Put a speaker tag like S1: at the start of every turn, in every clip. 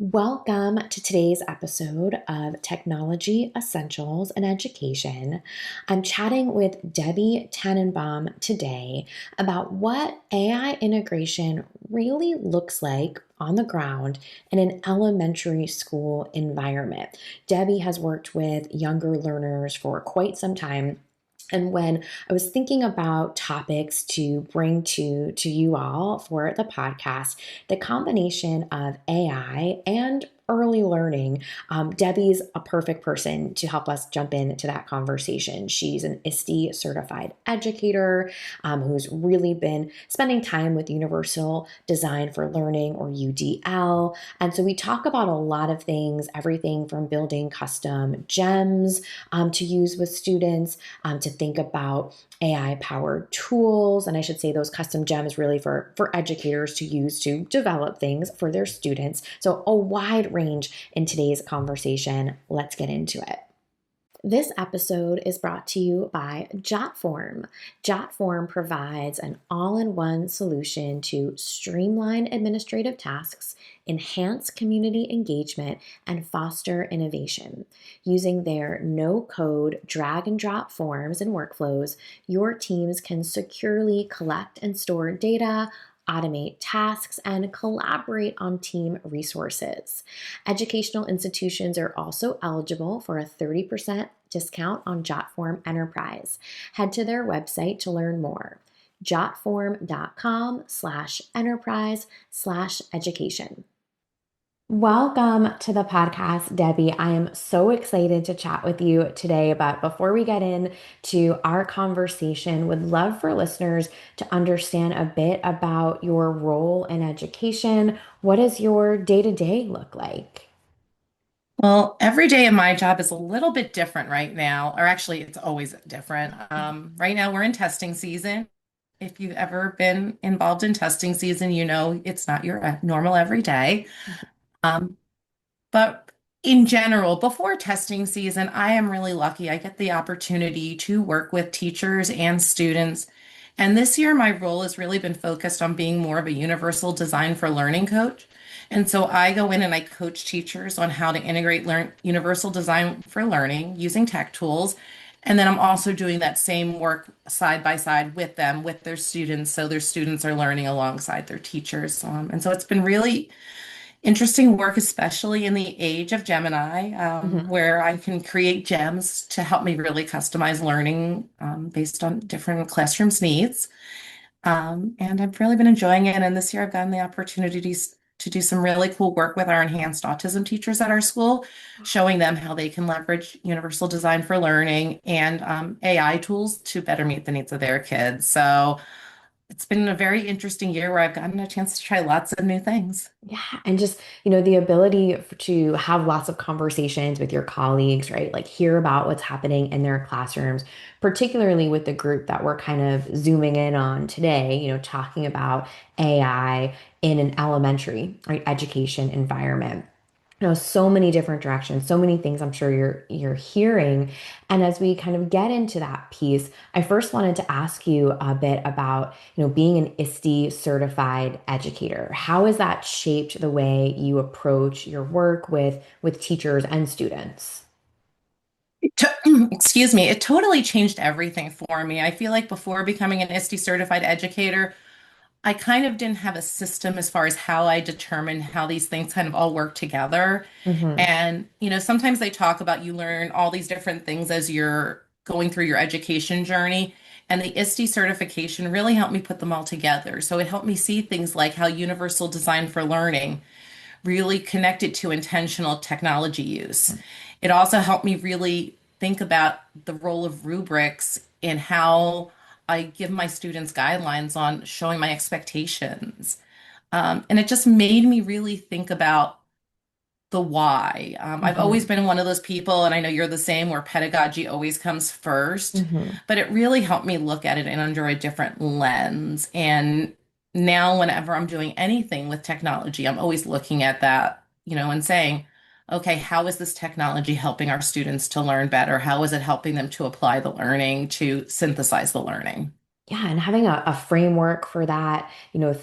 S1: Welcome to today's episode of Technology Essentials in Education. I'm chatting with Debbie Tannenbaum today about what AI integration really looks like on the ground in an elementary school environment. Debbie has worked with younger learners for quite some time. And when I was thinking about topics to bring to you all for the podcast, the combination of AI and early learning, Debbie's a perfect person to help us jump into that conversation. She's an ISTE-certified educator who's really been spending time with Universal Design for Learning, or UDL. And so we talk about a lot of things, everything from building custom gems to use with students, to think about AI powered tools. And I should say those custom gems really for educators to use to develop things for their students. So a wide range in today's conversation. Let's get into it. This episode is brought to you by Jotform. Jotform provides an all-in-one solution to streamline administrative tasks, enhance community engagement, and foster innovation. Using their no-code drag-and-drop forms and workflows, your teams can securely collect and store data, automate tasks, and collaborate on team resources. Educational institutions are also eligible for a 30% discount on Jotform Enterprise. Head to their website to learn more. Jotform.com/enterprise/education. Welcome to the podcast, Debbie. I am so excited to chat with you today. But before we get into our conversation, would love for listeners to understand a bit about your role in education. What does your day-to-day look like?
S2: Well, every day in my job is a little bit different right now, or actually, it's always different. Right now, we're in testing season. If you've ever been involved in testing season, you know it's not your normal every day. Um, but in general, before testing season, I am really lucky. I get the opportunity to work with teachers and students. And this year, my role has really been focused on being more of a universal design for learning coach. And so I go in and I coach teachers on how to integrate universal design for learning using tech tools. And then I'm also doing that same work side by side with them, with their students, so their students are learning alongside their teachers. And so it's been really interesting work, especially in the age of Gemini,
S1: Mhm.
S2: where I can create gems to help me really customize learning based on different classrooms' needs. And I've really been enjoying it. And this year I've gotten the opportunities to do some really cool work with our enhanced autism teachers at our school, showing them how they can leverage universal design for learning and AI tools to better meet the needs of their kids. So it's been a very interesting year where I've gotten a chance to try lots of new things.
S1: Yeah, and just, the ability to have lots of conversations with your colleagues, right? Like hear about what's happening in their classrooms, particularly with the group that we're kind of zooming in on today, talking about AI in an elementary, right, education environment. So many different directions, so many things I'm sure you're hearing. And as we kind of get into that piece, I first wanted to ask you a bit about, being an ISTE certified educator. How has that shaped the way you approach your work with teachers and students?
S2: Excuse me, it totally changed everything for me. I feel like before becoming an ISTE certified educator, I kind of didn't have a system as far as how I determine how these things kind of all work together.
S1: Hmm.
S2: And, sometimes they talk about you learn all these different things as you're going through your education journey. And the ISTE certification really helped me put them all together. So it helped me see things like how universal design for learning really connected to intentional technology use. It also helped me really think about the role of rubrics and how I give my students guidelines on showing my expectations. And it just made me really think about the why. I've always
S1: Hmm.
S2: been one of those people, and I know you're the same, where pedagogy always comes first,
S1: Hmm.
S2: but it really helped me look at it and under a different lens. And now, whenever I'm doing anything with technology, I'm always looking at that, and saying, okay, how is this technology helping our students to learn better? How is it helping them to apply the learning, to synthesize the learning?
S1: Yeah, and having a framework for that,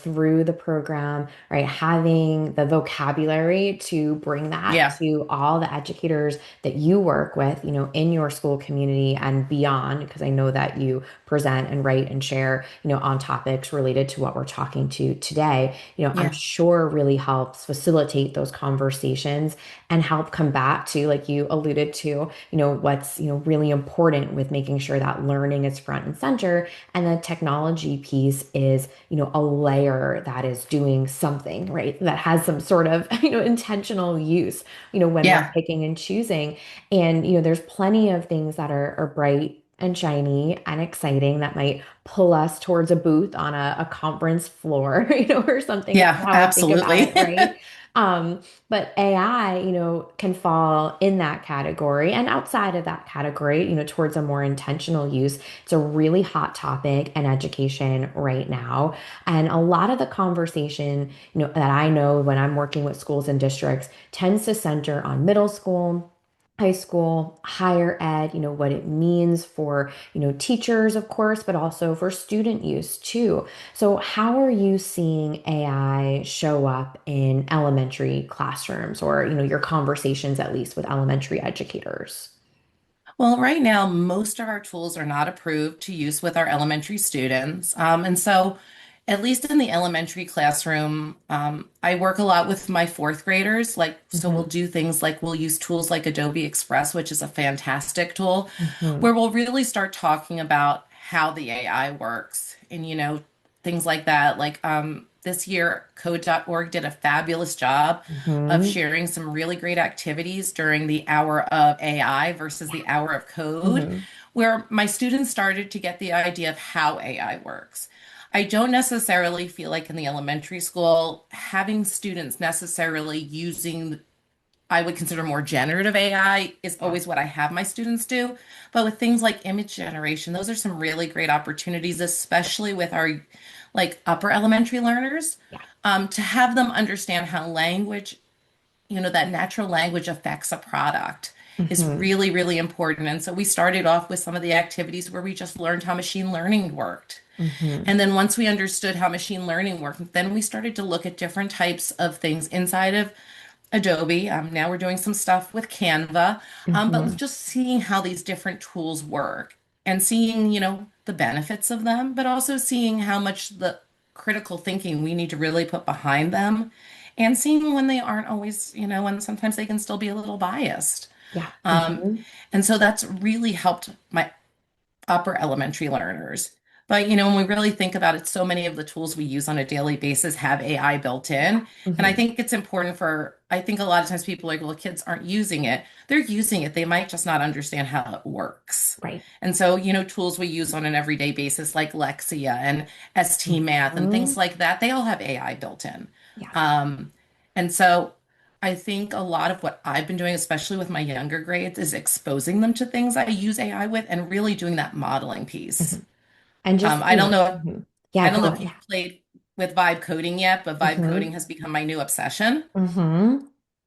S1: through the program, right? Having the vocabulary to bring that
S2: Yeah,
S1: to all the educators that you work with, in your school community and beyond, because I know that you present and write and share, on topics related to what we're talking to today, I'm
S2: yeah,
S1: sure really helps facilitate those conversations and help come back to, like you alluded to, what's, really important with making sure that learning is front and center and the technology piece is, a layer that is doing something, right? That has some sort of, intentional use, when we're
S2: yeah,
S1: picking and choosing. And, there's plenty of things that are bright and shiny and exciting that might pull us towards a booth on a conference floor, or something is
S2: yeah,
S1: how I think about
S2: absolutely.
S1: it, right? Um, but AI, can fall in that category and outside of that category, towards a more intentional use. It's a really hot topic in education right now. And a lot of the conversation, that I know when I'm working with schools and districts tends to center on middle school, high school, higher ed, what it means for, teachers, of course, but also for student use too. So how are you seeing AI show up in elementary classrooms or, your conversations at least with elementary educators?
S2: Well, right now, most of our tools are not approved to use with our elementary students. And so, at least in the elementary classroom, I work a lot with my fourth graders. So we'll
S1: Hmm.
S2: do things like we'll use tools like Adobe Express, which is a fantastic tool,
S1: Hmm.
S2: where we'll really start talking about how the AI works and, things like that. This year, code.org did a fabulous job of
S1: Hmm.
S2: sharing some really great activities during the hour of AI versus the hour of code,
S1: Hmm.
S2: where my students started to get the idea of how AI works. I don't necessarily feel like in the elementary school, having students necessarily using, I would consider more generative AI is
S1: Yeah.
S2: always what I have my students do. But with things like image generation, those are some really great opportunities, especially with our upper elementary learners,
S1: Yeah.
S2: to have them understand how language, that natural language affects a product is
S1: Hmm.
S2: really, really important. And so we started off with some of the activities where we just learned how machine learning worked.
S1: Hmm.
S2: And then once we understood how machine learning worked, then we started to look at different types of things inside of Adobe. Now we're doing some stuff with Canva, but
S1: Hmm.
S2: just seeing how these different tools work and seeing, the benefits of them, but also seeing how much the critical thinking we need to really put behind them and seeing when they aren't always, when sometimes they can still be a little biased.
S1: Yeah.
S2: Um,
S1: Hmm.
S2: and so that's really helped my upper elementary learners. But when we really think about it, so many of the tools we use on a daily basis have AI built
S1: Yeah.
S2: in. And I
S1: Hmm.
S2: think it's important I think a lot of times people are like, well, kids aren't using it. They're using it. They might just not understand how it works.
S1: Right.
S2: And so, tools we use on an everyday basis like Lexia and ST Math and things
S1: Hmm.
S2: like that, they all have AI built in.
S1: Yeah.
S2: Um, and so I think a lot of what I've been doing, especially with my younger grades, is exposing them to things I use AI with and really doing that modeling
S1: Hmm.
S2: piece.
S1: And just,
S2: I don't know.
S1: mhm. Yeah,
S2: I don't
S1: go
S2: know if
S1: ahead.
S2: you've played with vibe coding yet, but vibe coding
S1: Hmm.
S2: has become my new obsession.
S1: Hmm.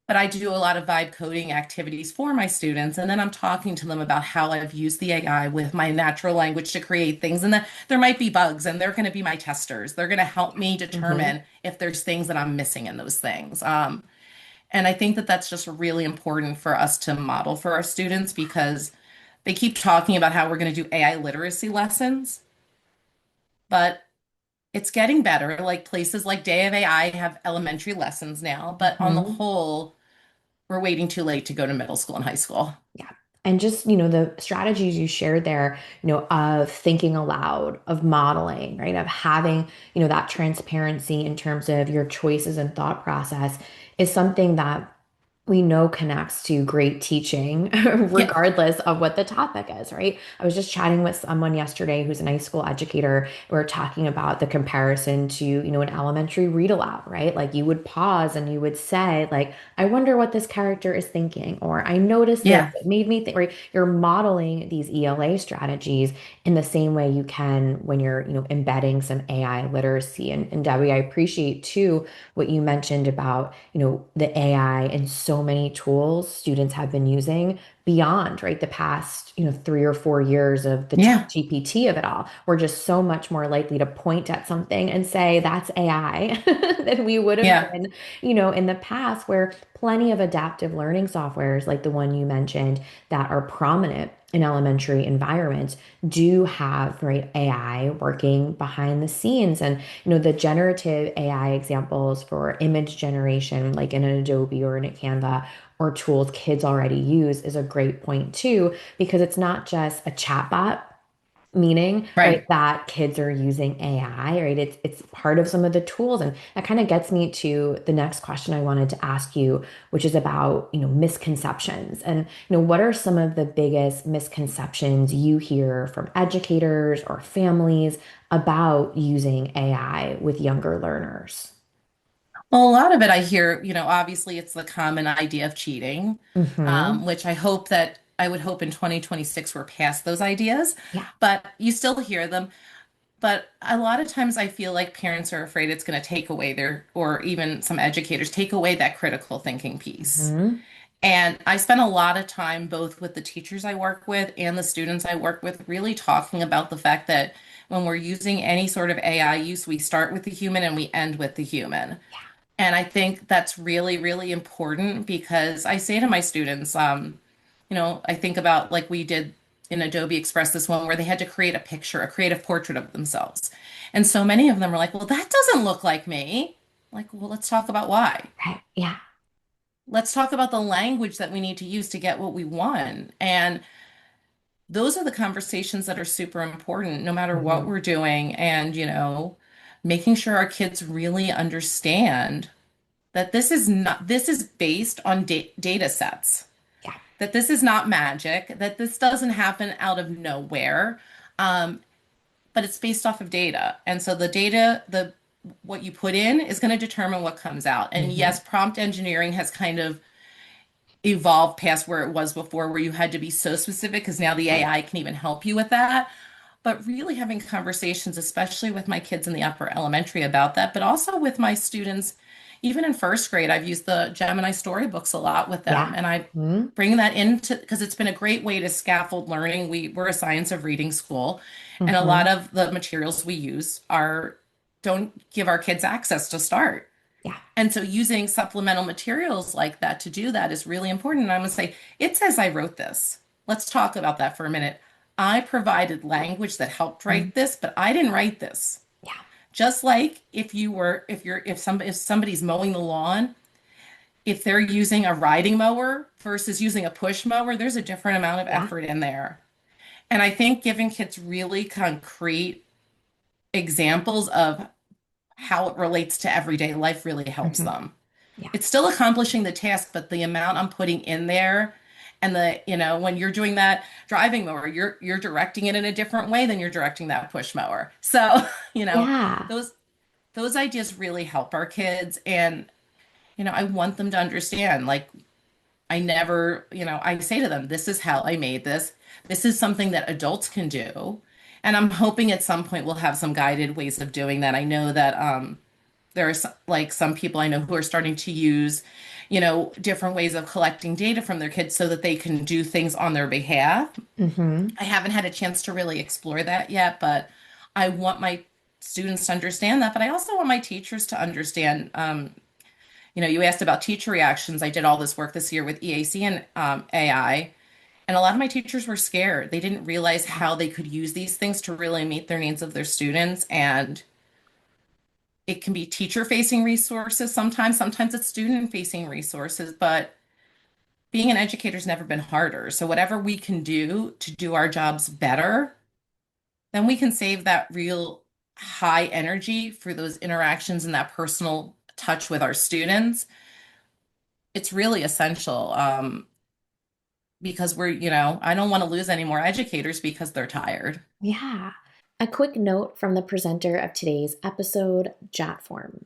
S2: But I do a lot of vibe coding activities for my students, and then I'm talking to them about how I've used the AI with my natural language to create things. And that there might be bugs, and they're going to be my testers. They're going to help me
S1: Hmm.
S2: determine if there's things that I'm missing in those things. And I think that that's just really important for us to model for our students because they keep talking about how we're going to do AI literacy lessons, but it's getting better. Like places like Day of AI have elementary lessons now, but on the
S1: Hmm.
S2: whole, we're waiting too late to go to middle school and high school.
S1: Yeah. And just, the strategies you shared there, of thinking aloud, of modeling, right? Of having, that transparency in terms of your choices and thought process is something that we know connects to great teaching,
S2: Yeah,
S1: regardless of what the topic is, right? I was just chatting with someone yesterday who's a high school educator. We are talking about the comparison to, an elementary read aloud, right? Like you would pause and you would say, like, I wonder what this character is thinking, or I noticed this,
S2: yeah,
S1: it made me think, right? You're modeling these ELA strategies in the same way you can when you're, embedding some AI literacy. And Debbie, I appreciate too what you mentioned about, the AI and so many tools students have been using beyond, right, the past, 3 or 4 years of the chat
S2: Yeah.
S1: GPT of it all. We're just so much more likely to point at something and say that's AI than we would have
S2: Yeah.
S1: been, in the past, where plenty of adaptive learning softwares like the one you mentioned that are prominent in elementary environments do have, right, AI working behind the scenes. And the generative AI examples for image generation like in an Adobe or in a Canva or tools kids already use is a great point too, because it's not just a chatbot, meaning, right,
S2: Right.
S1: that kids are using AI, right? It's part of some of the tools. And that kind of gets me to the next question I wanted to ask you, which is about, misconceptions. And, what are some of the biggest misconceptions you hear from educators or families about using AI with younger learners?
S2: Well, a lot of it I hear, obviously it's the common idea of cheating,
S1: Mm-hmm.
S2: which I would hope in 2026 we're past those ideas,
S1: Yeah.
S2: but you still hear them. But a lot of times I feel like parents are afraid it's going to take away or even some educators take away that critical thinking piece.
S1: Mm-hmm.
S2: And I spend a lot of time both with the teachers I work with and the students I work with really talking about the fact that when we're using any sort of AI use, we start with the human and we end with the human. And I think that's really, really important because I say to my students, I think about like we did in Adobe Express this one where they had to create a picture, a creative portrait of themselves. And so many of them were like, well, that doesn't look like me. Like, well, let's talk about why.
S1: Right. Yeah.
S2: Let's talk about the language that we need to use to get what we want. And those are the conversations that are super important no matter what
S1: Mm-hmm.
S2: we're doing. And, making sure our kids really understand that this is based on data sets,
S1: Yeah.
S2: that this is not magic, that this doesn't happen out of nowhere, um, but it's based off of data. And so the data, the what you put in is going to determine what comes out. And
S1: Mm-hmm.
S2: yes, prompt engineering has kind of evolved past where it was before, where you had to be so specific because now the
S1: Right.
S2: AI can even help you with that. But really having conversations, especially with my kids in the upper elementary about that, but also with my students, even in first grade, I've used the Gemini storybooks a lot with them.
S1: Yeah.
S2: And I
S1: Mm-hmm.
S2: bring that into because it's been a great way to scaffold learning. We're a science of reading school, and a lot
S1: Mm-hmm.
S2: of the materials we use are don't give our kids access to start.
S1: Yeah.
S2: And so using supplemental materials like that to do that is really important. And I'm going to say, it says I wrote this. Let's talk about that for a minute. I provided language that helped
S1: Mhm.
S2: write this, but I didn't write this.
S1: Yeah.
S2: Just like if somebody's mowing the lawn, if they're using a riding mower versus using a push mower, there's a different amount of
S1: Yeah.
S2: effort in there. And I think giving kids really concrete examples of how it relates to everyday life really helps
S1: Hmm.
S2: them.
S1: Yeah.
S2: It's still accomplishing the task, but the amount I'm putting in there and when you're doing that driving mower, you're directing it in a different way than you're directing that push mower. So, you know,
S1: Yeah.
S2: those those ideas really help our kids and I want them to understand like I never, I say to them, this is how I made this. This is something that adults can do. And I'm hoping at some point we'll have some guided ways of doing that. I know that there are like some people I know who are starting to use, different ways of collecting data from their kids so that they can do things on their behalf.
S1: Hmm.
S2: I haven't had a chance to really explore that yet, but I want my students to understand that. But I also want my teachers to understand. You asked about teacher reactions. I did all this work this year with EAC and AI, and a lot of my teachers were scared. They didn't realize
S1: Yeah.
S2: how they could use these things to really meet their needs of their students. And it can be teacher facing resources sometimes it's student facing resources, but being an educator's never been harder. So whatever we can do to do our jobs better, then we can save that real high energy for those interactions and that personal touch with our students. It's really essential because I don't want to lose any more educators because they're tired.
S1: Yeah. A quick note from the presenter of today's episode, Jotform.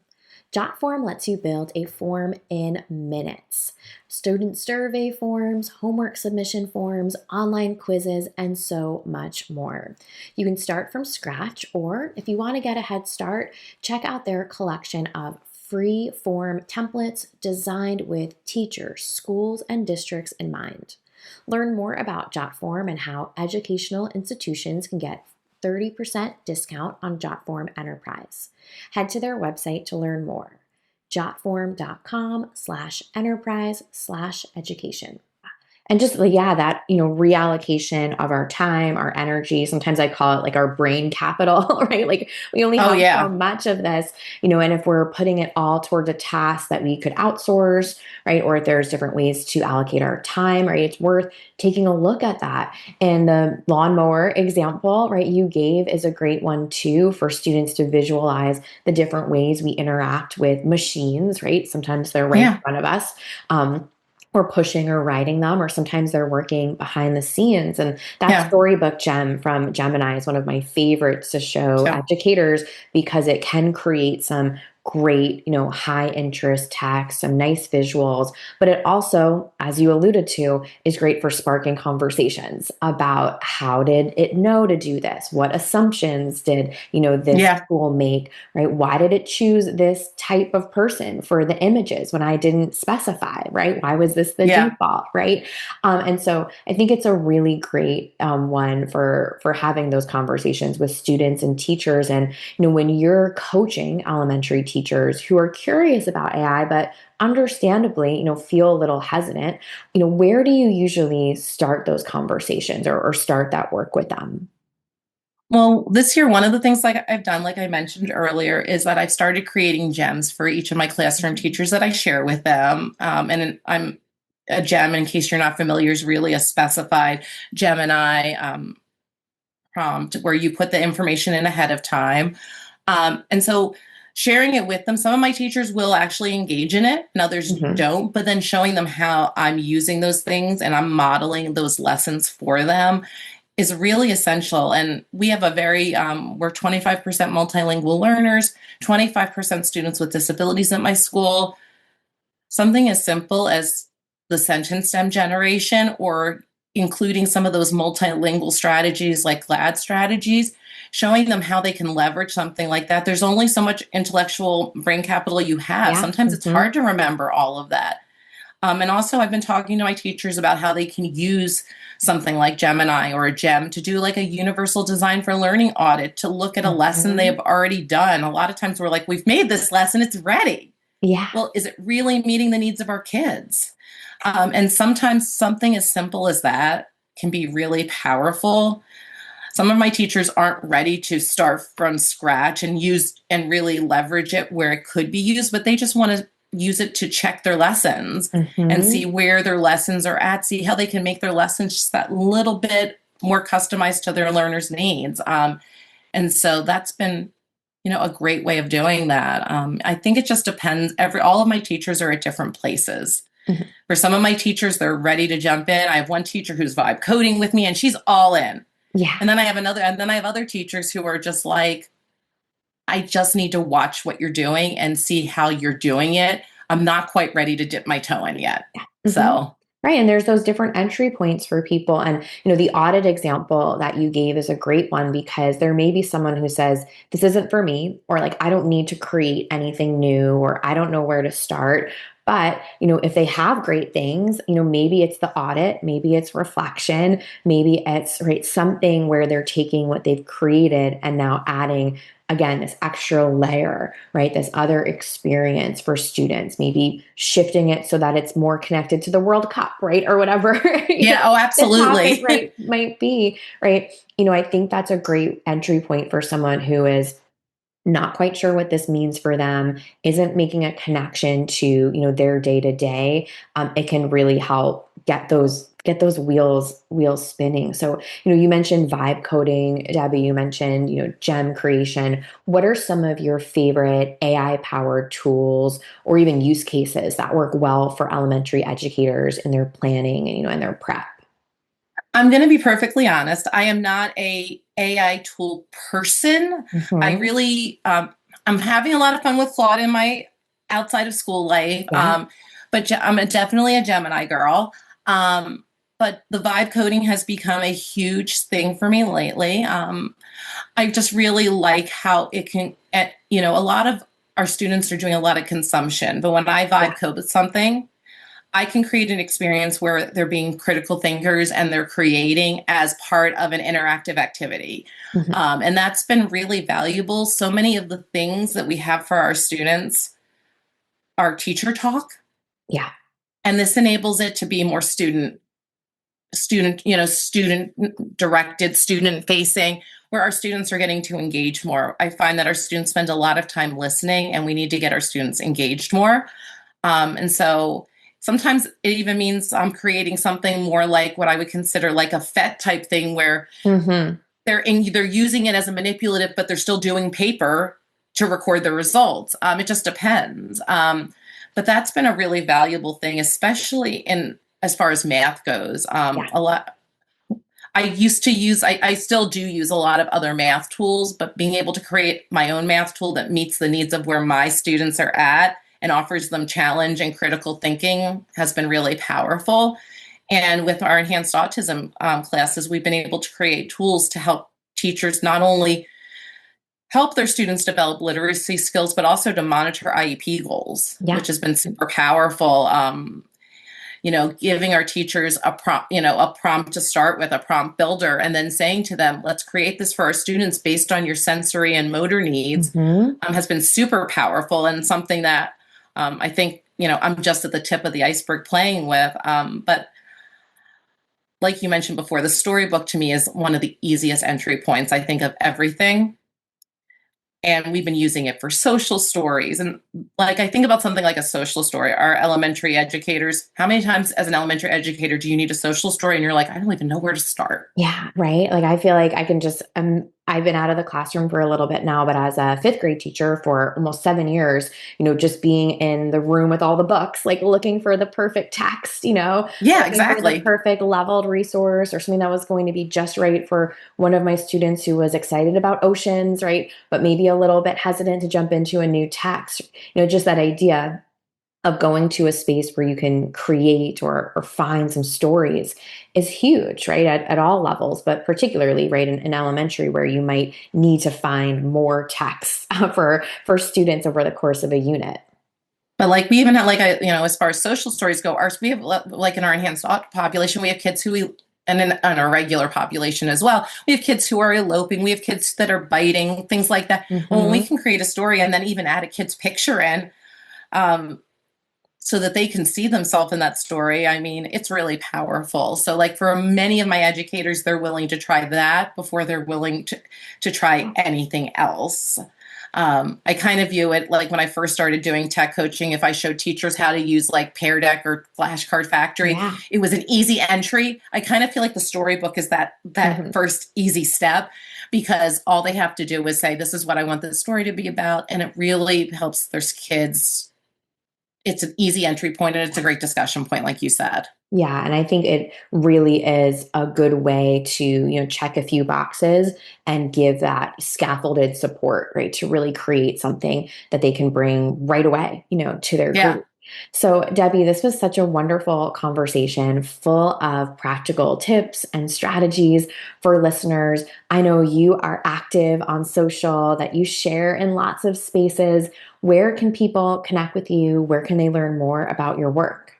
S1: Jotform lets you build a form in minutes. Student survey forms, homework submission forms, online quizzes, and so much more. You can start from scratch, or if you want to get a head start, check out their collection of free form templates designed with teachers, schools, and districts in mind. Learn more about Jotform and how educational institutions can get 30% discount on Jotform Enterprise. Head to their website to learn more. Jotform.com/enterprise/education. And just like, yeah, that, reallocation of our time, our energy. Sometimes I call it like our brain capital, right? Like we only
S2: Oh
S1: have so
S2: yeah.
S1: much of this, and if we're putting it all towards a task that we could outsource, right? Or if there's different ways to allocate our time, right? It's worth taking a look at that. And the lawnmower example, right, you gave is a great one too for students to visualize the different ways we interact with machines, right? Sometimes they're right in
S2: Yeah.
S1: front of us. Or pushing or writing them, or sometimes they're working behind the scenes. And that
S2: Yeah.
S1: storybook gem from Gemini is one of my favorites to show
S2: Yeah.
S1: educators because it can create some great, high interest text, some nice visuals, but it also, as you alluded to, is great for sparking conversations about how did it know to do this? What assumptions did, this
S2: Yeah.
S1: tool make, right? Why did it choose this type of person for the images when I didn't specify, right? Why was this the
S2: Yeah.
S1: default, right? And so I think it's a really great one for having those conversations with students and teachers. And when you're coaching elementary teachers who are curious about AI, but understandably, feel a little hesitant, where do you usually start those conversations or start that work with them?
S2: Well, this year, one of the things like I've done, like I mentioned earlier, is that I've started creating gems for each of my classroom
S1: Mhm.
S2: teachers that I share with them. And I'm a gem, in case you're not familiar, is really a specified Gemini prompt where you put the information in ahead of time. And so sharing it with them, some of my teachers will actually engage in it, and others
S1: Mhm.
S2: don't, but then showing them how I'm using those things and I'm modeling those lessons for them is really essential. And we have we're 25% multilingual learners, 25% students with disabilities at my school. Something as simple as the sentence stem generation or including some of those multilingual strategies like GLAD strategies, showing them how they can leverage something like that. There's only so much intellectual brain capital you have.
S1: Yeah.
S2: Sometimes it's
S1: Mhm.
S2: hard to remember all of that. And also, I've been talking to my teachers about how they can use something like Gemini or a Gem to do like a universal design for learning audit to look at a lesson they
S1: Mhm.
S2: have already done. A lot of times we're like, we've made this lesson, it's ready.
S1: Yeah.
S2: Well, is it really meeting the needs of our kids? And sometimes something as simple as that can be really powerful. Some of my teachers aren't ready to start from scratch and use and really leverage it where it could be used, but they just want to use it to check their lessons and see
S1: Mhm.
S2: where their lessons are at, see how they can make their lessons just that little bit more customized to their learners' needs. And so that's been, a great way of doing that. I think it just depends. All of my teachers are at different places.
S1: Mhm.
S2: For some of my teachers, they're ready to jump in. I have one teacher who's vibe coding with me, and she's all in.
S1: Yeah.
S2: And then I have other teachers who are just like, I just need to watch what you're doing and see how you're doing it. I'm not quite ready to dip my toe in yet.
S1: Mhm.
S2: So,
S1: Right. And there's those different entry points for people. And, the audit example that you gave is a great one because there may be someone who says, this isn't for me, or like, I don't need to create anything new, or I don't know where to start. But, if they have great things, maybe it's the audit, maybe it's reflection, maybe it's right something where they're taking what they've created and now adding again this extra layer, right? This other experience for students, maybe shifting it so that it's more connected to the World Cup, right? Or whatever
S2: yeah, oh,
S1: the topic,
S2: absolutely.
S1: right, might be, right? I think that's a great entry point for someone who is not quite sure what this means for them, isn't making a connection to, their day to day. It can really help get those wheels spinning. So, you mentioned vibe coding, Debbie, you mentioned, gem creation. What are some of your favorite AI powered tools or even use cases that work well for elementary educators in their planning and, in their prep?
S2: I'm going to be perfectly honest. I am not a AI tool person. I
S1: Hmm.
S2: really, I'm having a lot of fun with Claude in my outside of school life.
S1: Yeah.
S2: But definitely a Gemini girl. Um, but the vibe coding has become a huge thing for me lately. I just really like how it can, a lot of our students are doing a lot of consumption, but when I
S1: Yeah.
S2: vibe code with something, I can create an experience where they're being critical thinkers and they're creating as part of an interactive activity.
S1: Mhm.
S2: And that's been really valuable. So many of the things that we have for our students are teacher talk,
S1: Yeah.
S2: and this enables it to be more student directed, student facing, where our students are getting to engage more. I find that our students spend a lot of time listening, and we need to get our students engaged more. And so sometimes it even means I'm creating something more like what I would consider like a FET type thing, where
S1: Hmm.
S2: they're using it as a manipulative, but they're still doing paper to record the results. It just depends. But that's been a really valuable thing, especially in as far as math goes.
S1: Yeah.
S2: A lot. I still do use a lot of other math tools, but being able to create my own math tool that meets the needs of where my students are at and offers them challenge and critical thinking has been really powerful. And with our enhanced autism classes, we've been able to create tools to help teachers not only help their students develop literacy skills, but also to monitor IEP goals,
S1: Yeah.
S2: which has been super powerful. Giving our teachers a prompt to start with, a prompt builder, and then saying to them, let's create this for our students based on your sensory and motor needs,
S1: Hmm.
S2: has been super powerful and something that I think, I'm just at the tip of the iceberg playing with. But like you mentioned before, the storybook to me is one of the easiest entry points, I think, of everything. And we've been using it for social stories. And like, I think about something like a social story. Our elementary educators, how many times as an elementary educator do you need a social story? And you're like, I don't even know where to start.
S1: Yeah, right. Like I feel like I can just I've been out of the classroom for a little bit now, but as a fifth grade teacher for almost 7 years, just being in the room with all the books, like looking for the perfect text,
S2: Yeah,
S1: looking for the
S2: exactly.
S1: perfect leveled resource or something that was going to be just right for one of my students who was excited about oceans, right? But maybe a little bit hesitant to jump into a new text. Just that idea of going to a space where you can create or find some stories is huge, right? At all levels, but particularly right in elementary where you might need to find more text for students over the course of a unit.
S2: But like we even have as far as social stories go, we have like in our enhanced population, we have kids and in our regular population as well, we have kids who are eloping, we have kids that are biting, things like that. And when we
S1: Hmm.
S2: can create a story and then even add a kid's picture in, um, so that they can see themselves in that story, I mean, it's really powerful. So like for many of my educators, they're willing to try that before they're willing to try anything else. I kind of view it like when I first started doing tech coaching, if I showed teachers how to use like Pear Deck or Flashcard Factory,
S1: Yeah.
S2: it was an easy entry. I kind of feel like the storybook is that
S1: Hmm.
S2: first easy step, because all they have to do is say, this is what I want this story to be about. And it really helps their kids. It's an easy entry point and it's a great discussion point, like you said.
S1: Yeah, and I think it really is a good way to, check a few boxes and give that scaffolded support, right? To really create something that they can bring right away, to their
S2: Yeah.
S1: group. So, Debbie, this was such a wonderful conversation full of practical tips and strategies for listeners. I know you are active on social, that you share in lots of spaces. Where can people connect with you? Where can they learn more about your work?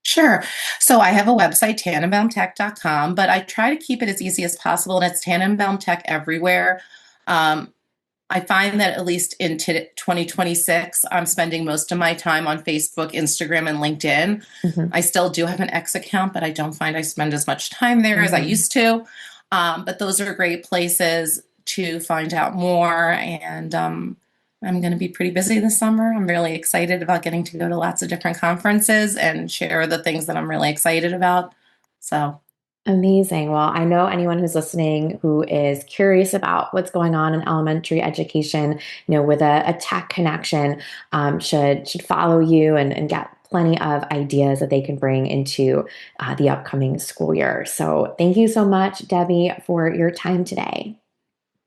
S2: Sure. So I have a website, tannenbaumtech.com, but I try to keep it as easy as possible, and it's Tannenbaum Tech everywhere. Um, I find that at least in 2026, I'm spending most of my time on Facebook, Instagram, and LinkedIn.
S1: Mhm.
S2: I still do have an X account, but I don't find I spend as much time there as I
S1: Mhm.
S2: used to. But those are great places to find out more. And I'm going to be pretty busy this summer. I'm really excited about getting to go to lots of different conferences and share the things that I'm really excited about. So,
S1: Amazing. Well, I know anyone who's listening who is curious about what's going on in elementary education, with a tech connection, should follow you and get plenty of ideas that they can bring into the upcoming school year. So, thank you so much, Debbie, for your time today.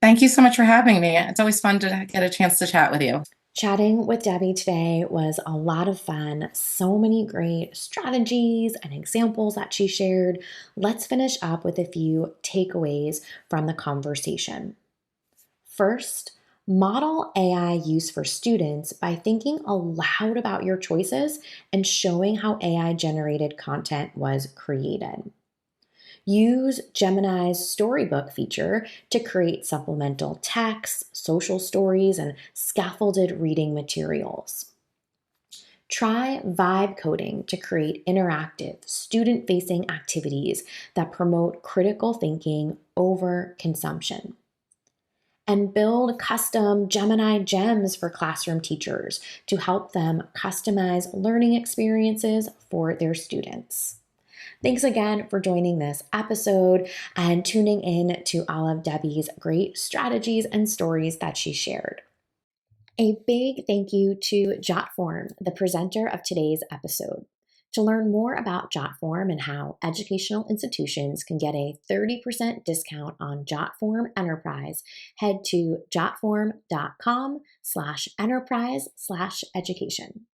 S2: thank you so much for having me. It's always fun to get a chance to chat with you.
S1: Chatting with Debbie today was a lot of fun. So many great strategies and examples that she shared. Let's finish up with a few takeaways from the conversation. First, Model AI use for students by thinking aloud about your choices and showing how AI generated content was created. Use Gemini's storybook feature to create supplemental texts, social stories, and scaffolded reading materials. Try vibe coding to create interactive, student facing activities that promote critical thinking over consumption. And build custom Gemini Gems for classroom teachers to help them customize learning experiences for their students. Thanks again for joining this episode and tuning in to all of Debbie's great strategies and stories that she shared. A big thank you to Jotform, the presenter of today's episode. To learn more about Jotform and how educational institutions can get a 30% discount on Jotform Enterprise, head to jotform.com/enterprise/education.